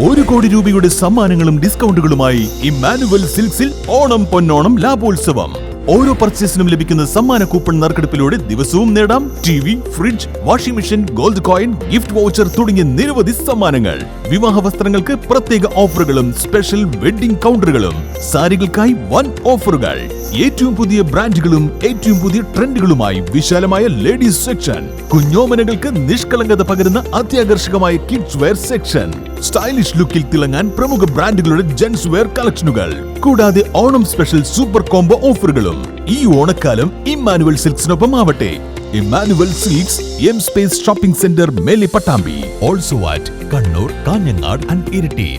1 കോടി രൂപയുടെ സമ്മാനങ്ങളും ഡിസ്കൗണ്ടുകളുമായി ഇമ്മാനുവൽ സിൽക്സിൽ ഓണം പൊന്നോണം ലാഭോത്സവം. ഓരോ പർച്ചേസിനും ലഭിക്കുന്ന സമ്മാന കൂപ്പൺ നറുക്കെടുപ്പിലൂടെ ദിവസവും നേടാം TV, fridge, washing machine, gold coin, gift voucher തുടങ്ങിയ നിരവധി സമ്മാനങ്ങൾ. വിവാഹ വസ്ത്രങ്ങൾക്ക് പ്രത്യേക ഓഫറുകളും സ്പെഷ്യൽ വെഡിംഗ് കൗണ്ടറുകളും, സാരികൾക്കായി വൻ ഓഫറുകൾ. ഏറ്റവും പുതിയ ബ്രാൻഡുകളും ഏറ്റവും പുതിയ ട്രെൻഡുകളുമായി വിശാലമായ ലേഡീസ് സെക്ഷൻ, കുഞ്ഞോമനകൾക്ക് നിഷ്കളങ്കത പകരുന്ന അത്യാകർഷകമായ കിഡ്സ് വെയർ സെക്ഷൻ, സ്റ്റൈലിഷ് ലുക്കിൽ തിളങ്ങാൻ പ്രമുഖ ബ്രാൻഡുകളുടെ ജെന്റ്സ് വെയർ കളക്ഷനുകൾ, കൂടാതെ ഓണം സ്പെഷ്യൽ സൂപ്പർ കോംബോ ഓഫറുകളും. ഈ ഓണക്കാലം ഇമ്മാനുവൽ സിൽക്സിനൊപ്പം ആവട്ടെ. Emmanuel silks, M space shopping centre, Mele Pattambi. Also at Kannur, Kanhangad and Iritty.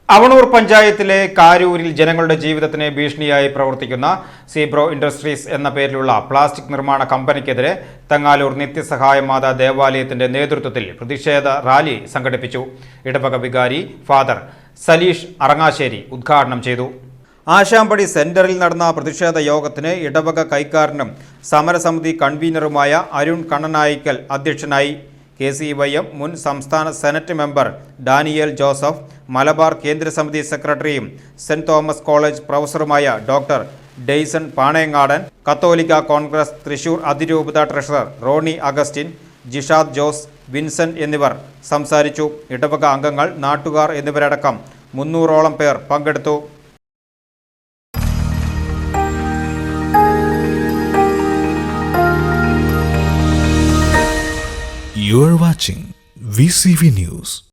Avanoor പഞ്ചായത്തിലെ കാരൂരിൽ ജനങ്ങളുടെ ജീവിതത്തിന് ഭീഷണിയായി പ്രവർത്തിക്കുന്ന സീബ്രോ ഇൻഡസ്ട്രീസ് എന്ന പേരിലുള്ള പ്ലാസ്റ്റിക് നിർമ്മാണ കമ്പനിക്കെതിരെ തങ്ങാലൂർ നിത്യസഹായ മാതാ ദേവാലയത്തിന്റെ നേതൃത്വത്തിൽ പ്രതിഷേധ റാലി സംഘടിപ്പിച്ചു. ഇടവക വികാരി ഫാദർ സലീഷ് അറങ്ങാശ്ശേരി ഉദ്ഘാടനം ചെയ്തു. ആശാമ്പടി സെന്ററിൽ നടന്ന പ്രതിഷേധ യോഗത്തിന് ഇടവക കൈക്കാരനും സമരസമിതി കൺവീനറുമായ അരുൺ കണ്ണനായിക്കൽ അധ്യക്ഷനായി. KCYM മുൻ സംസ്ഥാന senate member Daniel Joseph, Malabar കേന്ദ്രസമിതി സെക്രട്ടറിയും സെന്റ് തോമസ് കോളേജ് പ്രൊഫസറുമായ ഡോക്ടർ ഡെയ്സൺ പാണയങ്ങാടൻ, കത്തോലിക്ക കോൺഗ്രസ് തൃശൂർ അതിരൂപത treasurer Ronnie Augustine, Jishad Jose, Vincent എന്നിവർ സംസാരിച്ചു. ഇടവക അംഗങ്ങൾ, നാട്ടുകാർ എന്നിവരടക്കം 300ഓളം പേർ പങ്കെടുത്തു. You are watching VCV News.